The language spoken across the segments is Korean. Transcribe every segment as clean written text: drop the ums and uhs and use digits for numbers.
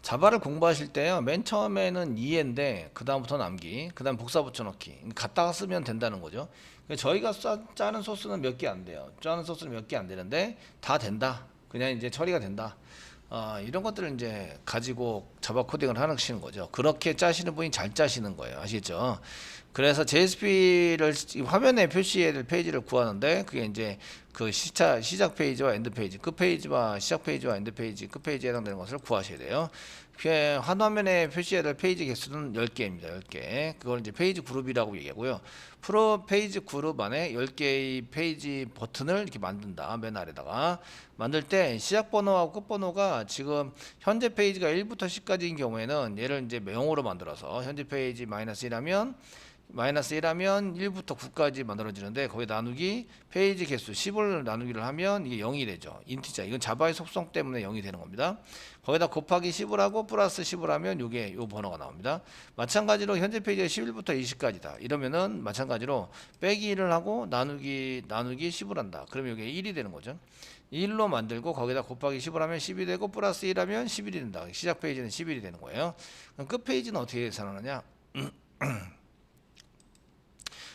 자바를 공부하실 때요, 맨 처음에는 이해인데 그 다음부터 남기, 그 다음 복사 붙여넣기 갖다가 쓰면 된다는 거죠. 저희가 짜는 소스는 몇 개 안 돼요. 짜는 소스는 몇 개 안 되는데 다 된다. 그냥 이제 처리가 된다. 이런 것들을 이제 가지고 자바 코딩을 하시는 거죠. 그렇게 짜시는 분이 잘 짜시는 거예요. 아시겠죠? 그래서 JSP를 화면에 표시해야 될 페이지를 구하는데 그게 이제 그 시작 페이지와 엔드 페이지, 끝 페이지와 시작 페이지와 엔드 페이지, 끝 페이지에 해당되는 것을 구하셔야 돼요. 한 화면에 표시해야 될 페이지 개수는 10개입니다. 10개. 그걸 이제 페이지 그룹이라고 얘기하고요. 프로 페이지 그룹 안에 10개의 페이지 버튼을 이렇게 만든다. 맨 아래다가 만들 때 시작 번호하고 끝 번호가 지금 현재 페이지가 1부터 10까지인 경우에는 얘를 이제 0으로 만들어서 현재 페이지 -1하면 1부터 9까지 만들어지는데 거기 나누기 페이지 개수 10을 나누기를 하면 이게 0이 되죠. 인티자. 이건 자바의 속성 때문에 0이 되는 겁니다. 거기다 곱하기 10을 하고 플러스 10을 하면 요게 요 번호가 나옵니다. 마찬가지로 현재 페이지가 11부터 20까지다. 이러면은 마찬가지로 빼기 1을 하고 나누기 10을 한다. 그러면 이게 1이 되는 거죠. 1로 만들고 거기다 곱하기 10을 하면 10이 되고 플러스 1 하면 11이 된다. 시작 페이지는 11이 되는 거예요. 그럼 끝 페이지는 어떻게 계산하느냐?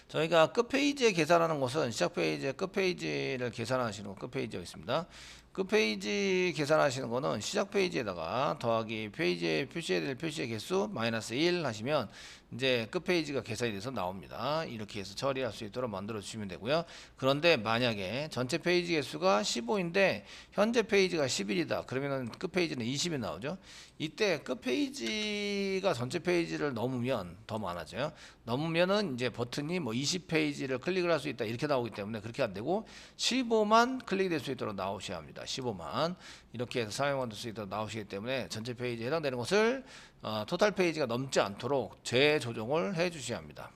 저희가 끝 페이지에 계산하는 것은 시작 페이지의 끝 페이지를 계산하시는 거, 끝 페이지가 있습니다. 끝 페이지 계산하시는 거는 시작 페이지에다가 더하기 페이지에 표시해야 될 표시의 개수 -1 하시면 이제 끝 페이지가 계산이 돼서 나옵니다. 이렇게 해서 처리할 수 있도록 만들어 주시면 되고요. 그런데 만약에 전체 페이지 개수가 15인데 현재 페이지가 11이다. 그러면은 끝 페이지는 20이 나오죠. 이때 끝 페이지가 전체 페이지를 넘으면 더 많아져요. 넘으면은 이제 버튼이 뭐 20페이지를 클릭을 할 수 있다 이렇게 나오기 때문에 그렇게 안 되고 15만 클릭이 될 수 있도록 나오셔야 합니다. 15만 이렇게 해서 사용할 수 있도록 나오시기 때문에 전체 페이지에 해당되는 것을 토탈 페이지가 넘지 않도록 재조정을 해 주셔야 합니다.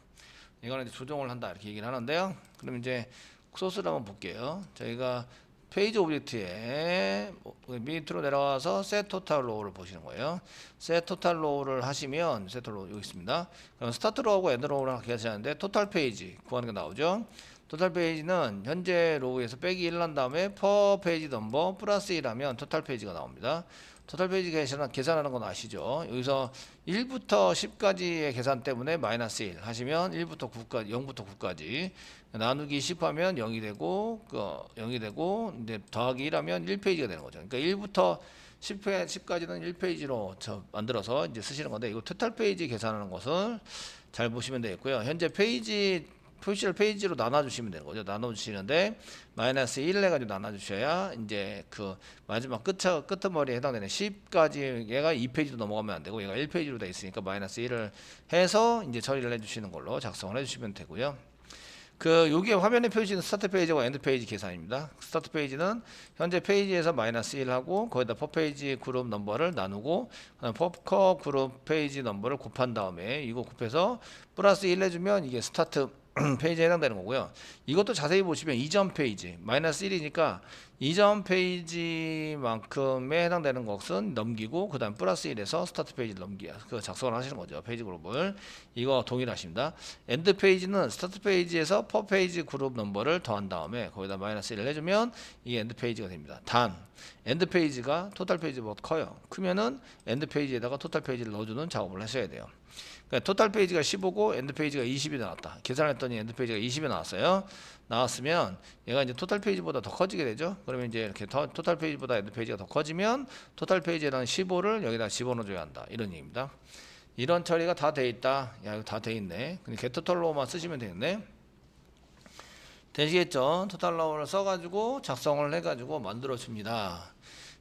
이거는 이제 조정을 한다 이렇게 얘기를 하는데요. 그럼 이제 소스를 한번 볼게요. 저희가 페이지 오브젝트에 밑으로 내려와서 set total row를 보시는 거예요. set total row를 하시면 set row 여기 있습니다. 그럼 start row하고 end row를 계산하는데 total 페이지 구하는 게 나오죠. 토탈 페이지는 현재 로우에서 빼기 1 한 다음에 per 페이지 넘버 플러스 1 하면 토탈 페이지가 나옵니다. 토탈 페이지 계산하는 건 아시죠? 여기서 1부터 10까지의 계산 때문에 -1 하시면 1부터 9까지 0부터 9까지 나누기 10 하면 0이 되고 0이 되고 이제 더하기 1 하면 1페이지가 되는 거죠. 그러니까 1부터 10까지는 1페이지로 만들어서 이제 쓰시는 건데 이거 토탈 페이지 계산하는 것을 잘 보시면 되겠고요. 현재 페이지 표시를 페이지로 나눠주시면 되는 거죠. 나눠주시는데 -1 해가지고 나눠주셔야 이제 그 마지막 끄트머리에 해당되는 10까지 얘가 2페이지로 넘어가면 안 되고 얘가 1페이지로 돼 있으니까 -1을 해서 이제 처리를 해주시는 걸로 작성을 해주시면 되고요. 여기에 화면에 표시는 스타트 페이지와 엔드 페이지 계산입니다. 스타트 페이지는 현재 페이지에서 -1 하고 거기다 퍼 페이지 그룹 넘버를 나누고 퍼커 그룹 페이지 넘버를 곱한 다음에 이거 곱해서 플러스 1 해주면 이게 스타트 페이지에 해당되는 거고요. 이것도 자세히 보시면 이전 페이지 -1이니까 이전 페이지만큼에 해당되는 것은 넘기고 그 다음 플러스 1에서 스타트 페이지를 작성을 하시는 거죠. 페이지 그룹을 이거 동일하십니다. 엔드 페이지는 스타트 페이지에서 퍼 페이지 그룹 넘버를 더한 다음에 거기다 -1을 해주면 이게 엔드 페이지가 됩니다. 단 엔드 페이지가 토탈 페이지보다 커요. 크면은 엔드 페이지에다가 토탈 페이지를 넣어주는 작업을 하셔야 돼요. 그러니까 토탈 페이지가 15고 엔드 페이지가 20이 나왔다. 계산했더니 엔드 페이지가 20이 나왔어요. 나왔으면 얘가 이제 토탈 페이지보다 더 커지게 되죠. 그러면 이제 이렇게 토탈 페이지보다 엔드 페이지가 더 커지면 토탈 페이지에는 15를 여기다 집어넣어줘야 한다. 이런 얘기입니다. 이런 처리가 다 돼 있다. 야 이거 다 돼 있네. 근데 getTotal로만 쓰시면 되겠네. 되시겠죠? 토탈로우를 써가지고 작성을 해가지고 만들어 줍니다.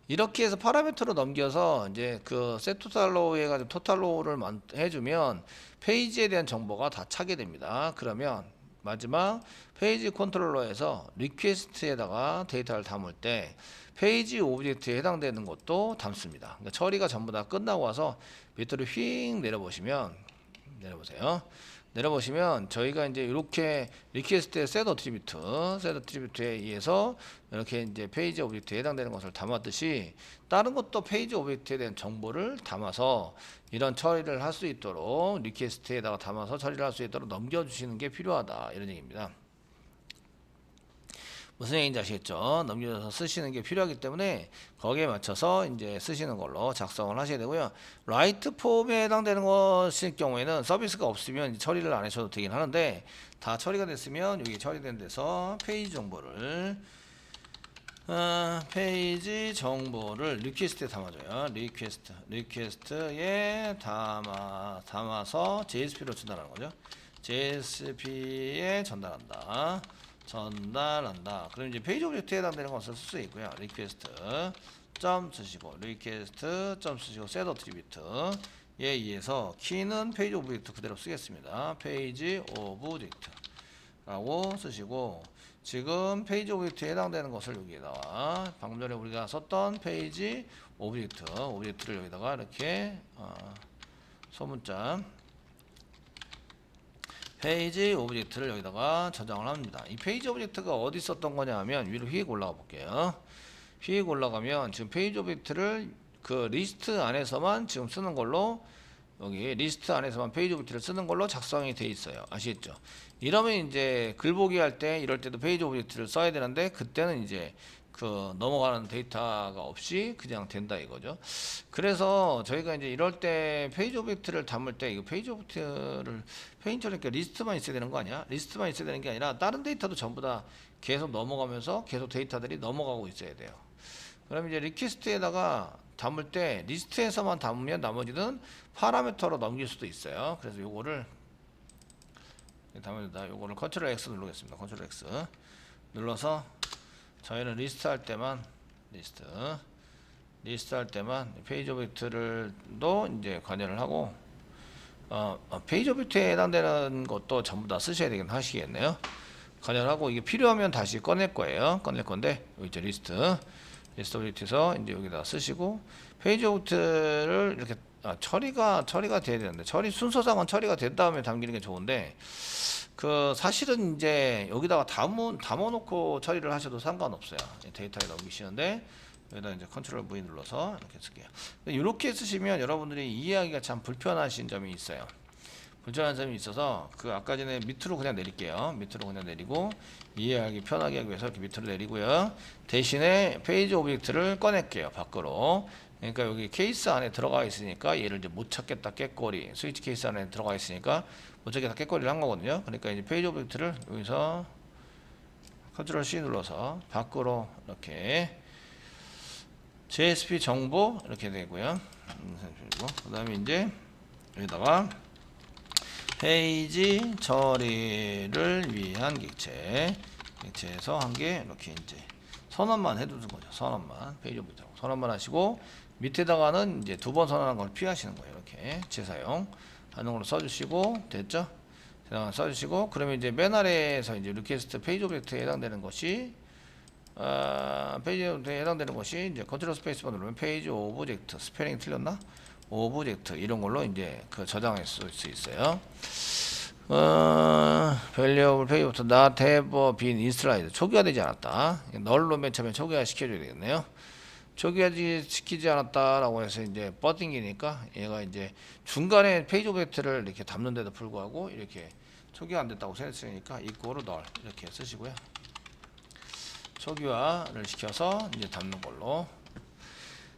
이렇게 해서 파라미터로 넘겨서 이제 그 set total로우 해가지고 토탈로우를 해주면 페이지에 대한 정보가 다 차게 됩니다. 그러면 마지막 페이지 컨트롤러에서 리퀘스트에다가 데이터를 담을 때 페이지 오브젝트에 해당되는 것도 담습니다. 그러니까 처리가 전부 다 끝나고 와서 밑으로 휙 내려보시면 내려보시면 저희가 이제 이렇게 리퀘스트의 set attribute에 의해서 이렇게 이제 페이지 오브젝트에 해당되는 것을 담았듯이 다른 것도 페이지 오브젝트에 대한 정보를 담아서 이런 처리를 할 수 있도록 리퀘스트에다가 담아서 처리를 할 수 있도록 넘겨주시는 게 필요하다 이런 얘기입니다. 무슨 얘기인지 아시겠죠? 넘겨서 쓰시는 게 필요하기 때문에 거기에 맞춰서 이제 쓰시는 걸로 작성을 하셔야 되고요. 라이트 폼에 해당되는 것일 경우에는 서비스가 없으면 처리를 안 하셔도 되긴 하는데, 다 처리가 됐으면 여기 처리된 데서 페이지 정보를 페이지 정보를 리퀘스트에 담아줘요. 리퀘스트에 담아서 JSP로 전달하는 거죠. JSP에 전달한다. 그럼 이제 페이지 오브젝트에 해당되는 것을 쓸 수 있고요. 리퀘스트 점 쓰시고 셋 어트리뷰트 에 의해서 키는 페이지 오브젝트 그대로 쓰겠습니다. 페이지 오브젝트 라고 쓰시고, 지금 페이지 오브젝트에 해당되는 것을 여기에다가 방금 전에 우리가 썼던 페이지 오브젝트를 여기다가 이렇게 소문자 페이지 오브젝트를 여기다가 저장을 합니다. 이 페이지 오브젝트가 어디 썼던 거냐 하면 위로 휙 올라가 볼게요. 휙 올라가면 지금 페이지 오브젝트를 그 리스트 안에서만 지금 쓰는 걸로, 여기 리스트 안에서만 페이지 오브젝트를 쓰는 걸로 작성이 돼 있어요. 아시겠죠? 이러면 이제 글보기 할 때 이럴 때도 페이지 오브젝트를 써야 되는데, 그때는 이제 그 넘어가는 데이터가 없이 그냥 된다 이거죠. 그래서 저희가 이제 이럴 때 페이지 오브젝트를 담을 때, 이거 페이지 오브젝트를 페인처럼 이렇게 리스트만 있어야 되는 거 아니야? 리스트만 있어야 되는 게 아니라 다른 데이터도 전부 다 계속 넘어가면서 계속 데이터들이 넘어가고 있어야 돼요. 그럼 이제 리퀘스트에다가 담을 때 리스트에서만 담으면 나머지는 파라미터로 넘길 수도 있어요. 그래서 요거를 담습니다. 요거를 컨트롤 X 누르겠습니다. 컨트롤 X 눌러서 저희는 리스트 할 때만 페이지 오브젝트를도 이제 관여를 하고, 페이지 오브젝트에 해당되는 것도 전부 다 쓰셔야 되긴 하시겠네요. 관여를 하고, 이게 필요하면 다시 꺼낼 건데 여기 있죠. 리스트 오브젝트에서 이제 여기다 쓰시고, 페이지 오브젝트를 이렇게 처리가 돼야 되는데, 순서상은 처리가 된 다음에 담기는 게 좋은데, 그 사실은 이제 여기다가 담아놓고 처리를 하셔도 상관없어요. 데이터에 넘기시는데 여기다 이제 컨트롤 V 눌러서 이렇게 쓸게요. 이렇게 쓰시면 여러분들이 이해하기가 참 불편하신 점이 있어요. 불편한 점이 있어서 그 아까 전에 밑으로 그냥 내릴게요. 밑으로 그냥 내리고 이해하기 편하게 하기 위해서 이렇게 밑으로 내리고요. 대신에 페이지 오브젝트를 꺼낼게요. 밖으로. 그러니까 여기 케이스 안에 들어가 있으니까 얘를 이제 못 찾겠다 깨꼬리, 스위치 케이스 안에 들어가 있으니까 못 찾겠다 깨꼬리를 한 거거든요. 그러니까 이제 페이지 오브젝트를 여기서 컨트롤 C 눌러서 밖으로 이렇게 JSP 정보 이렇게 되고요. 그 다음에 이제 여기다가 페이지 처리를 위한 객체에서 한 개 이렇게 이제 선언만 해두는 거죠. 선언만 페이지 오브젝트 선언만 하시고, 밑에다가는 이제 두 번 선언한 걸 피하시는 거예요. 이렇게 재사용 하는 걸로 써주시고, 됐죠? 써주시고, 그러면 이제 맨 아래에서 이제 리퀘스트 페이지 오브젝트에 해당되는 것이 페이지 오브젝트에 해당되는 것이 이제 컨트롤 스페이스바 누르면 페이지 오브젝트, 스페링이 틀렸나? 오브젝트 이런 걸로 이제 그 저장할 수 있어요. 밸류어블 페이지부터 not have been initialized, 초기화되지 않았다. 널로 맨 처음에 초기화 시켜줘야 되겠네요. 초기화시키지 않았다라고 해서 이제 뻗딩기니까 얘가 이제 중간에 페이지 오브젝트를 이렇게 담는데도 불구하고 이렇게 초기화 안 됐다고 생각했으니까 equal null 이렇게 쓰시고요. 초기화를 시켜서 이제 담는 걸로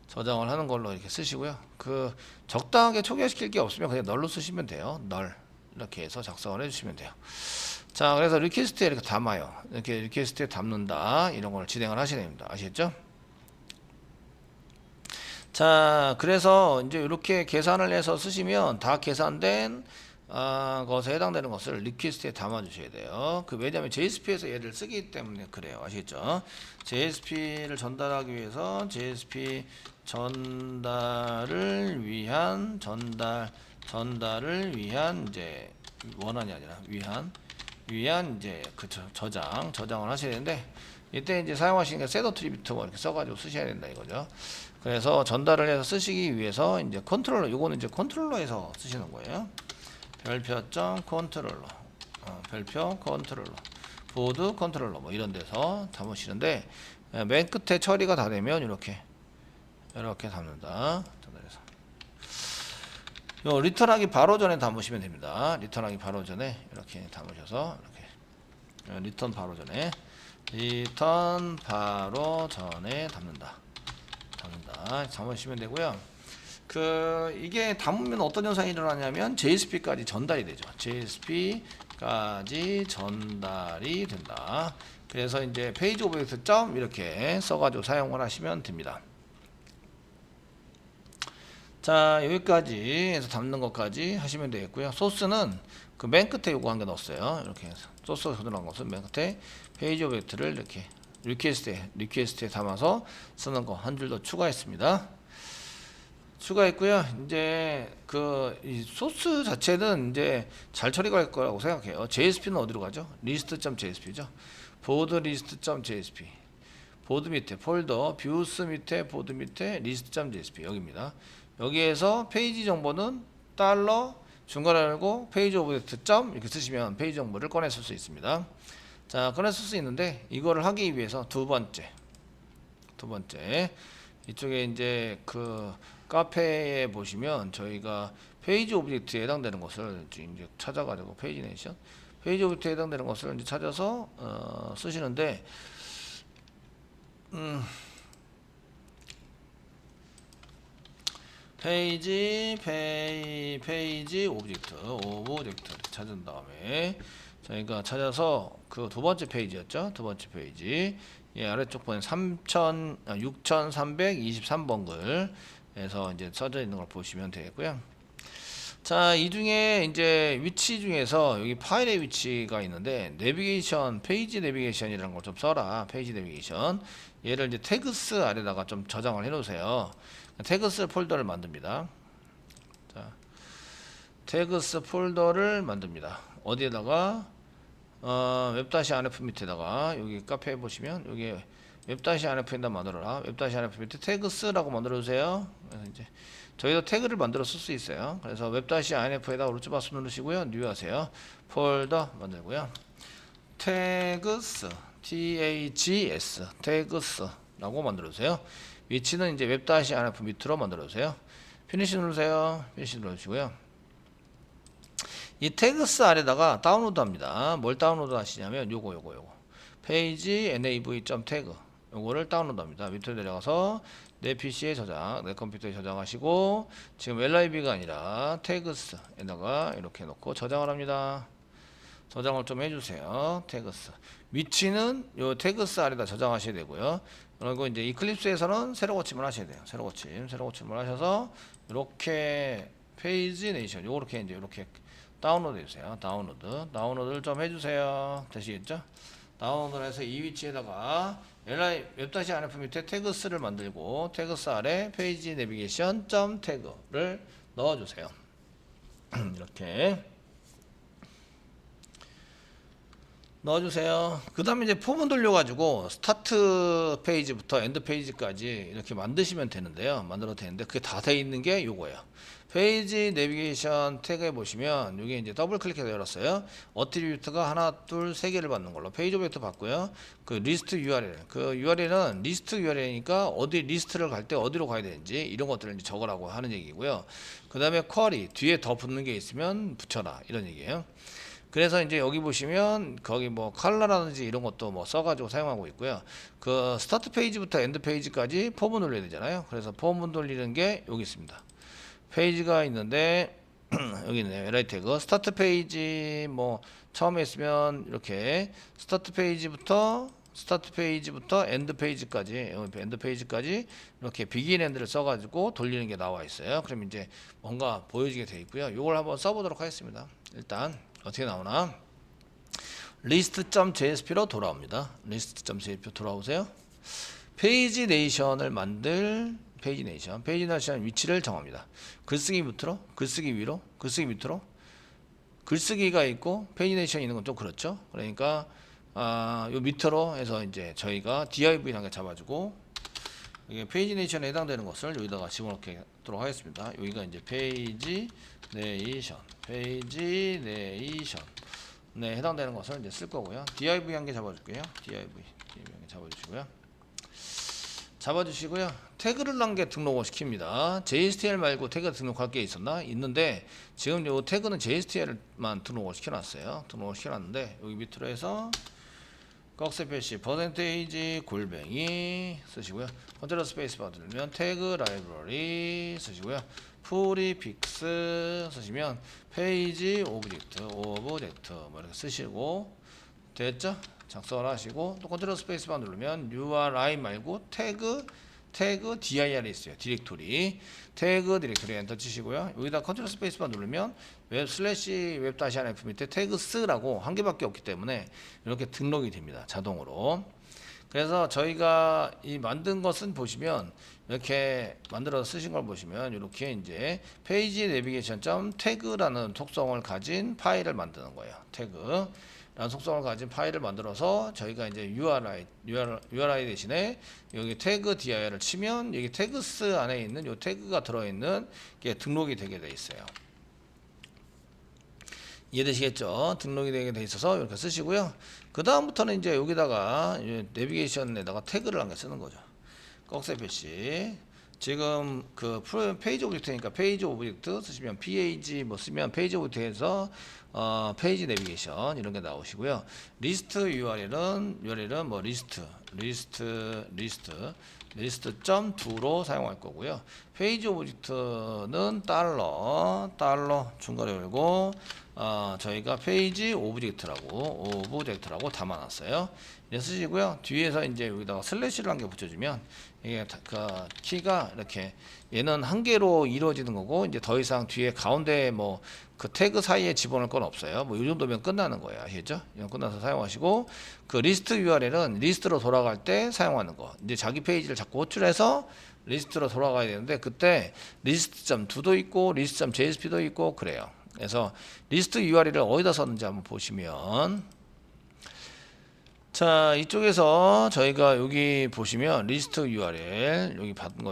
저장을 하는 걸로 이렇게 쓰시고요. 그 적당하게 초기화시킬 게 없으면 그냥 널로 쓰시면 돼요. 널 이렇게 해서 작성을 해주시면 돼요. 자, 그래서 리퀘스트에 이렇게 담아요. 이렇게 리퀘스트에 담는다 이런 걸 진행을 하셔야 됩니다. 아시겠죠? 자, 그래서 이제 이렇게 계산을 해서 쓰시면 다 계산된 것에 해당되는 것을 리퀘스트에 담아 주셔야 돼요. 왜냐하면 JSP에서 얘를 쓰기 때문에 그래요. 아시겠죠? JSP를 전달하기 위해서 JSP 전달을 위한 이제 원한이 아니라 위한 이제 그 저장을 하셔야 되는데, 이때 이제 사용하시니까 셋 어트리뷰트 뭐 이렇게 써가지고 쓰셔야 된다 이거죠. 그래서 전달을 해서 쓰시기 위해서 이제 컨트롤러, 요거는 이제 컨트롤러에서 쓰시는 거예요. 별표점 컨트롤러, 별표 컨트롤러, 보드 컨트롤러 뭐 이런 데서 담으시는데, 맨 끝에 처리가 다 되면 이렇게 담는다. 전달해서 요 리턴하기 바로 전에 담으시면 됩니다. 리턴하기 바로 전에 이렇게 담으셔서 이렇게 리턴 바로 전에 리턴 바로 전에 담는다. 담으시면 되고요. 이게 담으면 어떤 현상이 일어나냐면 JSP까지 전달이 되죠. JSP까지 전달이 된다. 그래서 이제 페이지 오브젝트 점 이렇게 써가지고 사용을 하시면 됩니다. 자, 여기까지 해서 담는 것까지 하시면 되겠고요. 소스는 그 맨 끝에 요거 한 개 넣었어요. 이렇게 해서 소스가 들어간 것은 맨 끝에 페이지 오브젝트를 이렇게 리퀘스트에 담아서 쓰는 거 한 줄 더 추가했습니다. 추가했고요. 이제 이 소스 자체는 이제 잘 처리가 될 거라고 생각해요. JSP는 어디로 가죠? list.jsp죠. 보드 list.jsp. 보드 밑에 폴더, 뷰스 밑에 보드 밑에 list.jsp 여기입니다. 여기에서 페이지 정보는 달러 중괄호 열고 페이지 오브젝트 점 이렇게 쓰시면 페이지 정보를 꺼내 쓸 수 있습니다. 자, 꺼내 쓸 수 있는데 이거를 하기 위해서 두 번째 이쪽에 이제 카페에 보시면 저희가 페이지 오브젝트에 해당되는 것을 이제 찾아가지고 페이지 오브젝트에 해당되는 것을 이제 찾아서 쓰시는데 페이지 오브젝트 찾은 다음에 저희가 찾아서 두 번째 페이지였죠. 두 번째 페이지 아래쪽 보면 6323번 글에서 이제 써져 있는 걸 보시면 되겠고요. 자, 이 중에 이제 위치 중에서 여기 파일의 위치가 있는데 페이지 내비게이션이라는 걸 좀 써라. 페이지 내비게이션 얘를 이제 태그스 아래다가 좀 저장을 해 놓으세요. 태그스 폴더를 만듭니다. 자, 태그스 폴더를 만듭니다. 어디에다가 웹-rf 밑에다가 여기 카페에 보시면 여기 웹-rf에다 만들어라. 웹-rf 밑에 태그스라고 만들어주세요. 그래서 이제 저희도 태그를 만들어 쓸 수 있어요. 그래서 웹-rf에다 오른쪽 마우스 누르시고요. 뉴 하세요. 폴더 만들고요. 태그스 태그스라고 만들어주세요. 위치는 이제 웹-rf 밑으로 만들어주세요. 피니시 누르세요. 피니시 누르시고요. 이 태그스 아래다가 다운로드 합니다. 뭘 다운로드 하시냐면 요거 페이지 nav.tag 요거를 다운로드 합니다. 밑으로 내려가서 내 PC에 저장, 내 컴퓨터에 저장하시고 지금 LIV가 아니라 태그스에다가 이렇게 놓고 저장을 합니다. 저장을 좀 해주세요. 태그스 위치는 요 태그스 아래다 저장하셔야 되고요. 그리고 이제 이클립스에서는 새로 고침을 하셔야 돼요. 새로 고침을 하셔서 이렇게 페이지 네이션 요렇게 이제 이렇게 다운로드 해주세요. 다운로드를 좀 해주세요. 되시겠죠? 다운로드를 해서 이 위치에다가 웹-rf 밑에 태그스를 만들고 태그스 아래 페이지 내비게이션 점 태그를 넣어주세요. 이렇게 넣어주세요. 그 다음에 이제 폼을 돌려가지고 스타트 페이지부터 엔드 페이지까지 이렇게 만드시면 되는데요. 만들어도 되는데 그게 다 돼 있는 게 요거예요. 페이지 내비게이션 태그에 보시면 여기 이제 더블 클릭해서 열었어요. 어트리뷰트가 하나, 둘, 세 개를 받는 걸로 페이지 오브젝트 받고요. 리스트 URL, URL은 리스트 URL이니까 어디 리스트를 갈 때 어디로 가야 되는지 이런 것들을 이제 적으라고 하는 얘기고요. 그 다음에 쿼리 뒤에 더 붙는 게 있으면 붙여라 이런 얘기예요. 그래서 이제 여기 보시면 거기 컬러라든지 이런 것도 써가지고 사용하고 있고요. 스타트 페이지부터 엔드 페이지까지 폼을 돌려야 되잖아요. 그래서 폼을 돌리는 게 여기 있습니다. 페이지가 있는데 여기 있네요. LI 태그 스타트 페이지 처음에 있으면 이렇게 스타트 페이지부터 엔드 페이지까지 이렇게 비긴 엔드를 써가지고 돌리는 게 나와 있어요. 그럼 이제 뭔가 보여지게 되어 있고요. 이걸 한번 써보도록 하겠습니다. 일단 어떻게 나오나 list.jsp로 돌아옵니다. list.jsp로 돌아오세요. 페이지 네이션을 만들 페이지 네이션 위치를 정합니다. 글쓰기 밑으로, 글쓰기 위로, 글쓰기 밑으로. 글쓰기가 있고 페이지 네이션이 있는 건 좀 그렇죠. 그러니까 요 밑으로 해서 이제 저희가 div 한 개 잡아주고 이게 페이지 네이션에 해당되는 것을 여기다가 집어넣도록 하겠습니다. 여기가 이제 페이지 네이션 네, 해당되는 것을 이제 쓸 거고요. div 한 개 잡아줄게요. div 한 개 잡아주시고요. 태그를 한 개 등록을 시킵니다. JSTL 말고 태그 등록할 게 있는데 지금 요 태그는 JSTL만 등록을 시켜놨어요. 등록을 시켜놨는데 여기 밑으로 해서 꺽쇠 표시 퍼센테이지 골뱅이 쓰시고요. 컨트롤 스페이스바 누르면 태그 라이브러리 쓰시고요. 프리픽스 쓰시면 페이지 오브젝트 뭐 이렇게 쓰시고 됐죠? 작성을 하시고 또 컨트롤 스페이스바 누르면 URI 말고 태그 dir이 있어요. 디렉토리 태그 디렉토리 엔터 치시고요. 여기다 컨트롤 스페이스바 누르면 웹 슬래시 웹 다시 F 밑에 태그스라고 한 개밖에 없기 때문에 이렇게 등록이 됩니다. 자동으로. 그래서 저희가 이 만든 것은 보시면 이렇게 만들어서 쓰신 걸 보시면 이렇게 이제 페이지 내비게이션 점 태그라는 속성을 가진 파일을 만드는 거예요. 태그 라는 속성을 가진 파일을 만들어서 저희가 이제 URI 대신에 여기 태그 dir을 치면 여기 태그스 안에 있는 요 태그가 들어있는 게 등록이 되게 돼 있어요. 이해되시겠죠? 등록이 되게 돼 있어서 이렇게 쓰시고요. 그 다음부터는 이제 여기다가 내비게이션에다가 태그를 한 개 쓰는 거죠. 꺽쇠 표시. 지금 그 페이지 오브젝트니까 페이지 오브젝트 쓰시면 page 뭐 쓰면 페이지 오브젝트에서 페이지 내비게이션 이런 게 나오시고요. 리스트 URL은 뭐 리스트.to로 사용할 거고요. 페이지 오브젝트는 달러 중괄호 열고 저희가 페이지 오브젝트라고 담아놨어요. 이제 쓰시고요. 뒤에서 이제 여기다가 슬래시를 한 개 붙여주면 이게 그 키가 이렇게 얘는 한 개로 이루어지는 거고 이제 더 이상 뒤에 가운데 뭐 그 태그 사이에 집어넣을 건 없어요. 뭐 이 정도면 끝나는 거예요. 아시겠죠? 이건 끝나서 사용하시고 그 리스트 URL은 리스트로 돌아갈 때 사용하는 거. 이제 자기 페이지를 자꾸 호출해서 리스트로 돌아가야 되는데 그때 리스트.to도 있고 리스트.jsp도 있고 그래요. 그래서 리스트 URL을 어디다 썼는지 한번 보시면 자 이쪽에서 저희가 여기 보시면 리스트 URL 여기 받는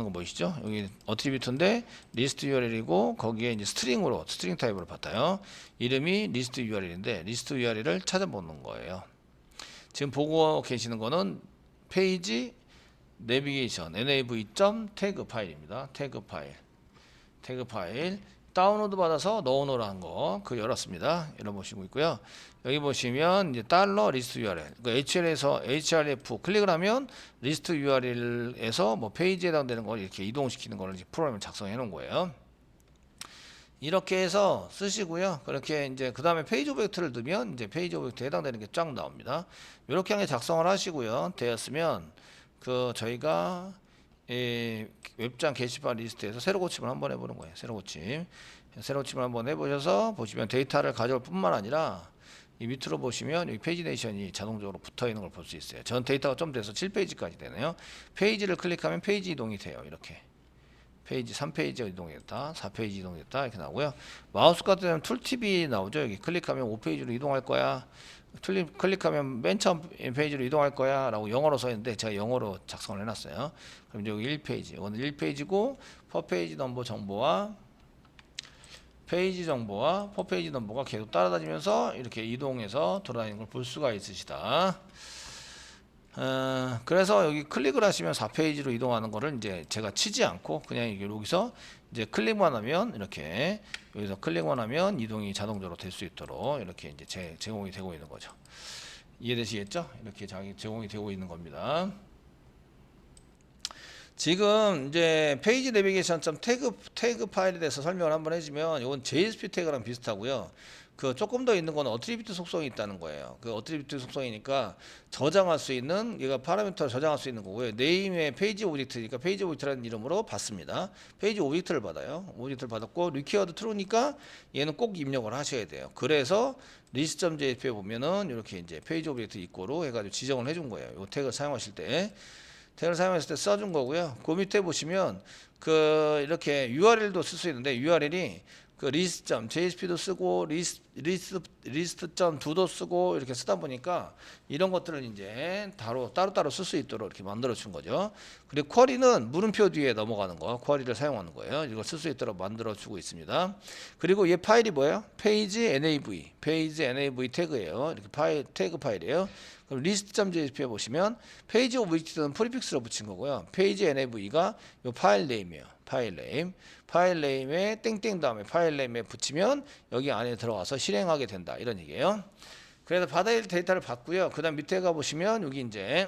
거 보이시죠? 여기 어트리뷰트인데 리스트 URL이고 거기에 이제 스트링 타입으로 받아요. 이름이 리스트 URL인데 리스트 URL을 찾아보는 거예요. 지금 보고 계시는 거는 페이지 내비게이션 nav.tag 파일입니다. 태그 파일 다운로드 받아서 넣어놓으라는 거, 그 열었습니다. 열어보시고 있고요. 여기 보시면 이제 달러 리스트 URL, 그 HL에서 href 클릭을 하면 리스트 URL에서 뭐 페이지에 해당되는 걸 이렇게 이동시키는 거를 이제 프로그램을 작성해 놓은 거예요. 이렇게 해서 쓰시고요. 그렇게 이제 그 다음에 페이지 오브젝트를 넣으면 이제 페이지 오브젝트에 해당되는 게 쫙 나옵니다. 이렇게 하게 작성을 하시고요. 되었으면 그 저희가 웹장 게시판 리스트에서 새로 고침을 한번 해보는 거예요. 새로 고침을 한번 해보셔서 보시면 데이터를 가져올 뿐만 아니라 이 밑으로 보시면 여기 페이지 네이션이 자동적으로 붙어 있는 걸 볼 수 있어요. 전 데이터가 좀 돼서 7페이지까지 되네요. 페이지를 클릭하면 페이지 이동이 돼요. 이렇게 페이지 3페이지 이동했다, 4페이지 이동했다 이렇게 나오고요. 마우스 같은 데는 툴팁이 나오죠. 여기 클릭하면 5페이지로 이동할 거야. 클릭하면 맨 처음 페이지로 이동할 거야 라고 영어로 써 있는데 제가 영어로 작성을 해놨어요. 그럼 여기 1페이지, 이거는 1페이지고 퍼페이지 넘버 정보와 페이지 정보와 퍼페이지 넘버가 계속 따라다니면서 이렇게 이동해서 돌아다니는 걸 볼 수가 있으시다. 그래서 여기 클릭을 하시면 4페이지로 이동하는 거를 이제 제가 치지 않고 그냥 여기서 이제 클릭만 하면 이렇게 여기서 클릭만 하면 이동이 자동적으로 될 수 있도록 이렇게 이제 제공이 되고 있는 거죠. 이해되시겠죠? 이렇게 제공이 되고 있는 겁니다. 지금 이제 페이지 내비게이션 태그 파일에 대해서 설명을 한번 해주면 이건 JSP 태그랑 비슷하고요. 그 조금 더 있는 건 어트리뷰트 속성이 있다는 거예요. 그 어트리뷰트 속성이니까 저장할 수 있는 얘가 파라미터를 저장할 수 있는 거고요. 네임의 페이지 오브젝트니까 페이지 오브젝트라는 이름으로 받습니다. 페이지 오브젝트를 받아요. 오브젝트를 받았고 required true니까 얘는 꼭 입력을 하셔야 돼요. 그래서 list.jsp에 보면은 이렇게 이제 페이지 오브젝트 이꼬로 해가지고 지정을 해준 거예요. 이 태그를 사용하실 때. 태그를 사용했을 때 써준 거고요. 그 밑에 보시면 그 이렇게 URL도 쓸 수 있는데 URL이 그 list.jsp도 쓰고 list.to도 쓰고 이렇게 쓰다 보니까 이런 것들을 이제 따로따로 쓸 수 있도록 이렇게 만들어 준 거죠. 그리고 쿼리는 물음표 뒤에 넘어가는 거, 쿼리를 사용하는 거예요. 이걸 쓸 수 있도록 만들어 주고 있습니다. 그리고 얘 파일이 뭐예요? 페이지 nav 태그예요. 이렇게 태그 파일이에요. 그럼 list.jsp에 보시면 페이지 오브젝트는 프리픽스로 붙인 거고요. 페이지 nav가 요 파일 네임이에요. 파일 네임에 땡땡 다음에 파일 네임에 붙이면 여기 안에 들어가서 실행하게 된다 이런 얘기예요. 그래서 받아야 될 데이터를 받고요. 그다음 밑에 가 보시면 여기 이제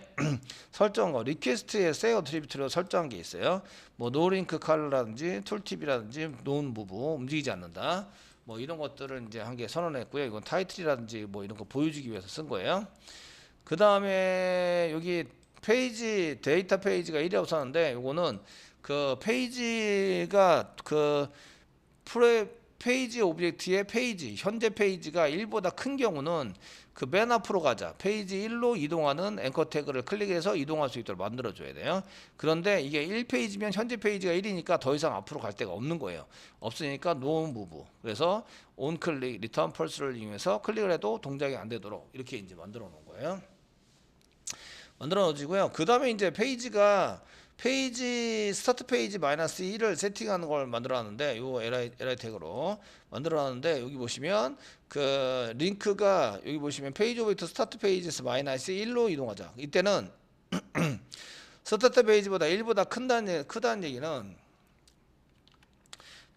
설정한 거 리퀘스트에 세 어트리뷰트로 설정한 게 있어요. 뭐 노링크 컬러라든지 툴팁이라든지 논 무브 움직이지 않는다. 뭐 이런 것들을 이제 한 개 선언했고요. 이건 타이틀이라든지 뭐 이런 거 보여주기 위해서 쓴 거예요. 그 다음에 여기 페이지 데이터 페이지가 1이라고 썼는데 요거는 그 페이지가 그 페이지 오브젝트의 페이지 현재 페이지가 1보다 큰 경우는 그 맨 앞으로 가자 페이지 1로 이동하는 앵커 태그를 클릭해서 이동할 수 있도록 만들어 줘야 돼요. 그런데 이게 1페이지면 현재 페이지가 1이니까 더 이상 앞으로 갈 데가 없는 거예요. 없으니까 no move. 그래서 on 클릭 return pulse를 이용해서 클릭을 해도 동작이 안 되도록 이렇게 이제 만들어 놓은 거예요. 만들어 놓으시고요. 그 다음에 이제 페이지 스타트 페이지 마이너스 1을 세팅하는 걸 만들어 놨는데 요 li 태그로 만들어 놨는데 여기 보시면 그 링크가 여기 보시면 페이지 오브젝트 스타트 페이지에서 마이너스 1로 이동하자. 이때는 스타트 페이지보다 1보다 크다는 얘기는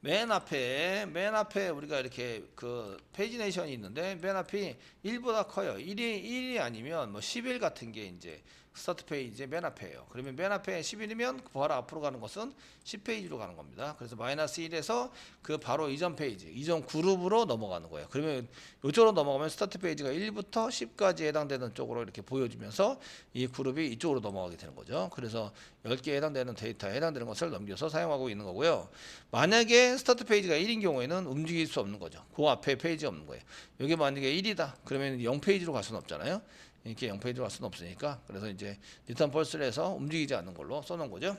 맨 앞에 우리가 이렇게 그 페이지네이션이 있는데 맨 앞이 1보다 커요. 1이 아니면 뭐 11 같은 게 이제 스타트 페이지의 맨 앞에예요. 그러면 맨 앞에 11이면 바로 앞으로 가는 것은 10페이지로 가는 겁니다. 그래서 마이너스 1에서 그 바로 이전 페이지, 이전 그룹으로 넘어가는 거예요. 그러면 이쪽으로 넘어가면 스타트 페이지가 1부터 10까지 해당되는 쪽으로 이렇게 보여주면서 이 그룹이 이쪽으로 넘어가게 되는 거죠. 그래서 10개에 해당되는 데이터에 해당되는 것을 넘겨서 사용하고 있는 거고요. 만약에 스타트 페이지가 1인 경우에는 움직일 수 없는 거죠. 그 앞에 페이지가 없는 거예요. 여기 만약에 1이다. 그러면 0페이지로 갈 수는 없잖아요. 이렇게 0페이지로 갈 수는 없으니까 그래서 이제 리턴 펄스를 해서 움직이지 않는 걸로 써놓은 거죠.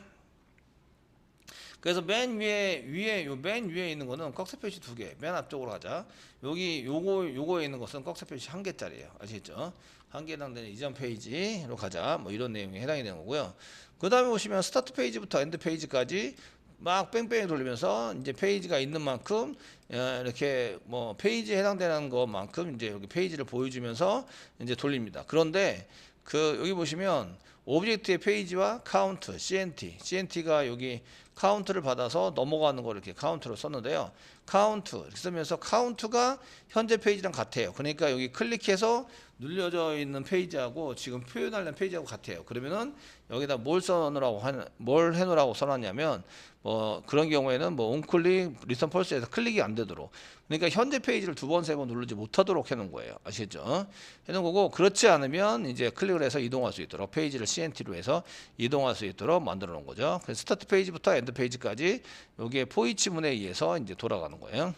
그래서 맨 위에 있는 거는 꺽쇠 표시 2개. 맨 앞쪽으로 가자. 여기 요거에 있는 것은 꺽쇠 표시 1개짜리예요. 아시겠죠? 1개 해당되는 이전 페이지로 가자. 뭐 이런 내용에 해당이 되는 거고요. 그 다음에 보시면 스타트 페이지부터 엔드 페이지까지 막 뺑뺑이 돌리면서 이제 페이지가 있는 만큼 이렇게 뭐 페이지에 해당되는 것만큼 이제 여기 페이지를 보여주면서 이제 돌립니다. 그런데 그 여기 보시면 오브젝트의 페이지와 카운트 CNT가 여기 카운트를 받아서 넘어가는 걸 이렇게 카운트로 썼는데요. 카운트 이렇게 쓰면서 카운트가 현재 페이지랑 같아요. 그러니까 여기 클릭해서 눌려져 있는 페이지하고 지금 표현하려는 페이지하고 같아요. 그러면은 여기다 뭘 해놓으라고 써놨냐면 뭐 그런 경우에는 뭐 온클릭 리턴 펄스에서 클릭이 안 되도록 그러니까 현재 페이지를 2번 3번 누르지 못하도록 해놓은 거예요. 아시겠죠? 해놓은 거고 그렇지 않으면 이제 클릭을 해서 이동할 수 있도록 페이지를 CNT로 해서 이동할 수 있도록 만들어 놓은 거죠. 그래서 스타트 페이지부터 엔드 페이지까지 여기에 포이치문에 의해서 이제 돌아가는 거예요.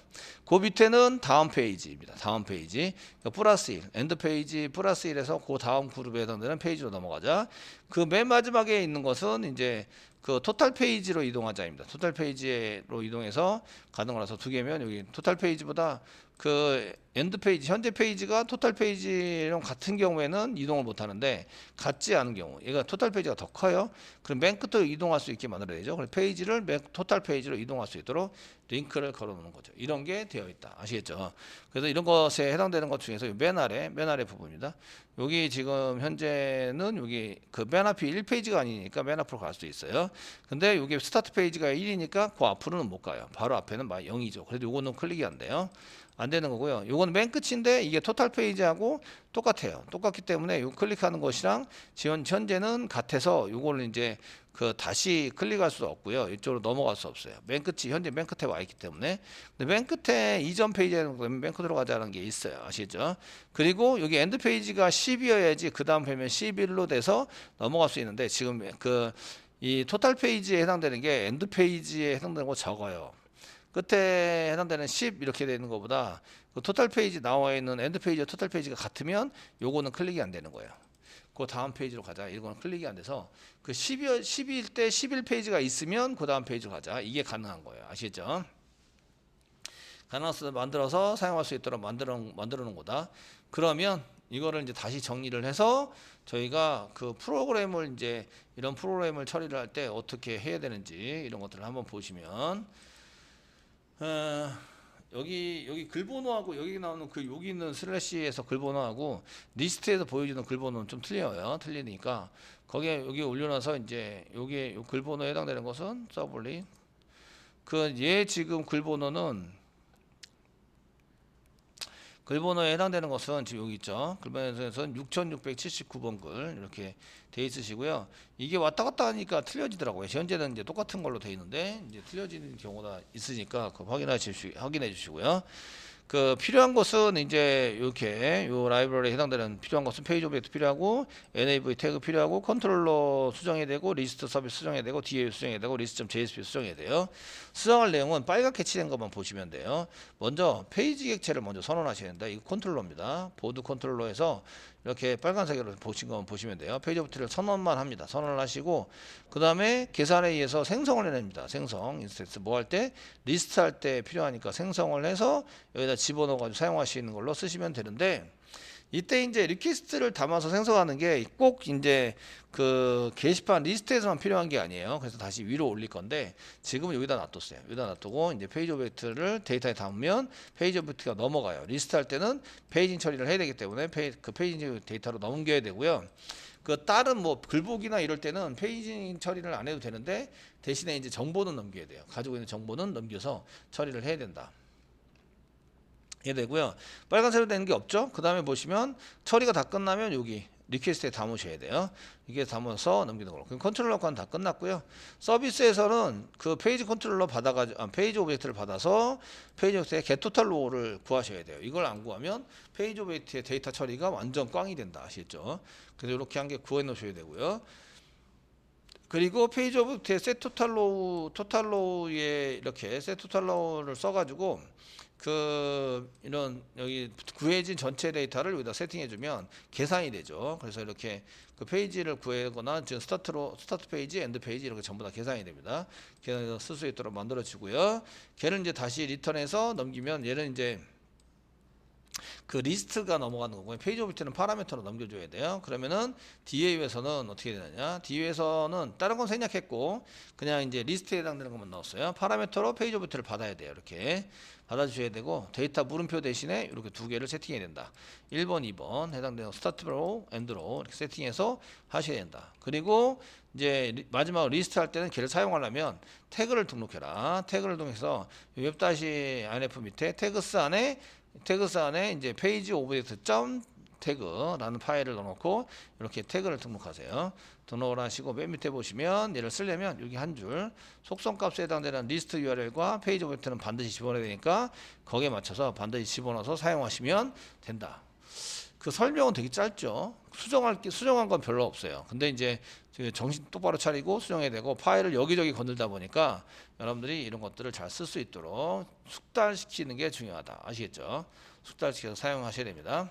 그 밑에는 다음 페이지입니다. 다음 페이지 그러니까 플러스 1 엔드 페이지 플러스 1에서 그 다음 그룹에 해당되는 페이지로 넘어가자. 그 맨 마지막에 있는 것은 이제 그 토탈 페이지로 이동하자입니다. 토탈 페이지로 이동해서 가는 거라서 2개면 여기 토탈 페이지보다 그 엔드 페이지 현재 페이지가 토탈 페이지랑 같은 경우에는 이동을 못 하는데 같지 않은 경우 얘가 토탈 페이지가 더 커요. 그럼 맨 끝으로 이동할 수 있게 만들어야 되죠. 그래서 페이지를 토탈 페이지로 이동할 수 있도록 링크를 걸어 놓는 거죠. 이런 게 되어 있다. 아시겠죠? 그래서 이런 것에 해당되는 것 중에서 맨 아래 부분입니다. 여기 지금 현재는 여기 그 맨 앞이 1페이지가 아니니까 맨 앞으로 갈 수 있어요. 근데 여기 스타트 페이지가 1이니까 그 앞으로는 못 가요. 바로 앞에는 0이죠. 그래도 요거는 클릭이 안 돼요. 안 되는 거고요. 요건 맨 끝인데 이게 토탈 페이지하고 똑같아요. 똑같기 때문에 요 클릭하는 것이랑 지금 현재는 같아서 요거를 이제 그 다시 클릭할 수 없고요. 이쪽으로 넘어갈 수 없어요. 맨 끝이 현재 맨 끝에 와 있기 때문에. 근데 맨 끝에 이전 페이지에는 맨 끝으로 가자는 게 있어요. 아시죠? 그리고 여기 엔드 페이지가 10이어야지 그 다음 뵈면 11로 돼서 넘어갈 수 있는데 지금 그 이 토탈 페이지에 해당되는 게 엔드 페이지에 해당되는 거 적어요. 끝에 해당되는 10 이렇게 되는 것보다 그 토탈 페이지 나와 있는 엔드 페이지와 토탈 페이지가 같으면 요거는 클릭이 안 되는 거예요. 그 다음 페이지로 가자. 이거는 클릭이 안 돼서 그 10일 때 11페이지가 있으면 그 다음 페이지로 가자. 이게 가능한 거예요. 아시겠죠? 가능해서 만들어서 사용할 수 있도록 만들어 놓은 거다. 그러면 이거를 이제 다시 정리를 해서 저희가 그 프로그램을 이제 이런 프로그램을 처리를 할 때 어떻게 해야 되는지 이런 것들을 한번 보시면 여기 글번호하고 여기 나오는 그 여기 있는 슬래시에서 글번호하고 리스트에서 보여주는 글번호는 좀 틀려요. 틀리니까 거기에 여기 올려놔서 이제 여기에 요 글번호에 해당되는 것은 서블릿 그 얘 지금 글번호는 글 번호에 해당되는 것은 지금 여기 있죠. 글 번호에서는 6679번 글 이렇게 돼 있으시고요. 이게 왔다 갔다 하니까 틀려지더라고요. 현재는 이제 똑같은 걸로 돼 있는데 이제 틀려지는 경우가 있으니까 그거 확인해 주시고요. 그 필요한 것은 이제 이렇게 요 라이브러리에 해당되는 필요한 것은 페이지 오브젝트 필요하고 nav 태그 필요하고 컨트롤러 수정해야 되고 리스트 서비스 수정해야 되고 DAU 수정해야 되고 리스트.jsp 수정해야 돼요. 수정할 내용은 빨갛게 칠한 것만 보시면 돼요. 먼저 페이지 객체를 먼저 선언하셔야 된다. 이거 컨트롤러입니다. 보드 컨트롤러에서 이렇게 빨간색으로 보신 것만 보시면 돼요. 페이지 오브젝트를 선언만 합니다. 선언을 하시고 그 다음에 계산에 의해서 생성을 해냅니다. 생성 인스턴스 뭐 할 때 리스트 할 때 필요하니까 생성을 해서 여기다 집어넣어 가지고 사용하시는 걸로 쓰시면 되는데 이때 이제 리퀘스트를 담아서 생성하는 게 꼭 이제 그 게시판 리스트에서만 필요한 게 아니에요. 그래서 다시 위로 올릴 건데 지금은 여기다 놔뒀어요. 여기다 놔두고 이제 페이지 오브젝트를 데이터에 담으면 페이지 오브젝트가 넘어가요. 리스트 할 때는 페이징 처리를 해야 되기 때문에 그 페이지 데이터로 넘겨야 되고요. 그 다른 뭐 글보기나 이럴 때는 페이징 처리를 안 해도 되는데 대신에 이제 정보는 넘겨야 돼요. 가지고 있는 정보는 넘겨서 처리를 해야 된다. 해야 되고요. 빨간색으로 되는 게 없죠. 그 다음에 보시면 처리가 다 끝나면 여기 리퀘스트에 담으셔야 돼요. 이게 담아서 넘기는 걸로. 그럼 컨트롤러 건 다 끝났고요. 서비스에서는 그 페이지 컨트롤러 받아가지고 페이지 오브젝트를 받아서 페이지 오브젝트의 getTotal row를 구하셔야 돼요. 이걸 안 구하면 페이지 오브젝트의 데이터 처리가 완전 꽝이 된다. 아시겠죠? 그래서 이렇게 한 개 구해 놓으셔야 되고요. 그리고 페이지 오브젝트의 setTotalrow에 이렇게 setTotalrow를 써가지고 그 이런 여기 구해진 전체 데이터를 여기다 세팅해주면 계산이 되죠. 그래서 이렇게 그 페이지를 구하거나 지금 스타트 페이지, 엔드 페이지 이렇게 전부 다 계산이 됩니다. 계산해서 쓸 수 있도록 만들어주고요. 걔를 이제 다시 리턴해서 넘기면 얘는 이제 그 리스트가 넘어가는 거고요. 페이지 오브젝트는 파라미터로 넘겨줘야 돼요. 그러면은 DAU에서는 어떻게 되느냐? DAU에서는 다른 건 생략했고 그냥 이제 리스트에 해당되는 것만 넣었어요. 파라미터로 페이지 오브젝트를 받아야 돼요. 이렇게 받아주셔야 되고 데이터 물음표 대신에 이렇게 두 개를 세팅해야 된다. 1번, 2번 해당되는 스타트로, 엔드로 이렇게 세팅해서 하셔야 된다. 그리고 이제 마지막으로 리스트 할 때는 걔를 사용하려면 태그를 등록해라. 태그를 등록해서 웹-inf 밑에 태그스 안에 이제 페이지 오브젝트 점 태그라는 파일을 넣어놓고 이렇게 태그를 등록하세요. 등록을 하시고 맨 밑에 보시면 얘를 쓰려면 여기 한 줄 속성값에 해당되는 리스트 URL과 페이지 오브젝트는 반드시 집어넣어야 되니까 거기에 맞춰서 반드시 집어넣어서 사용하시면 된다. 그 설명은 되게 짧죠. 수정한 건 별로 없어요. 근데 이제 정신 똑바로 차리고 수정해야 되고 파일을 여기저기 건들다 보니까 여러분들이 이런 것들을 잘 쓸 수 있도록 숙달시키는 게 중요하다. 아시겠죠? 숙달시켜서 사용하셔야 됩니다.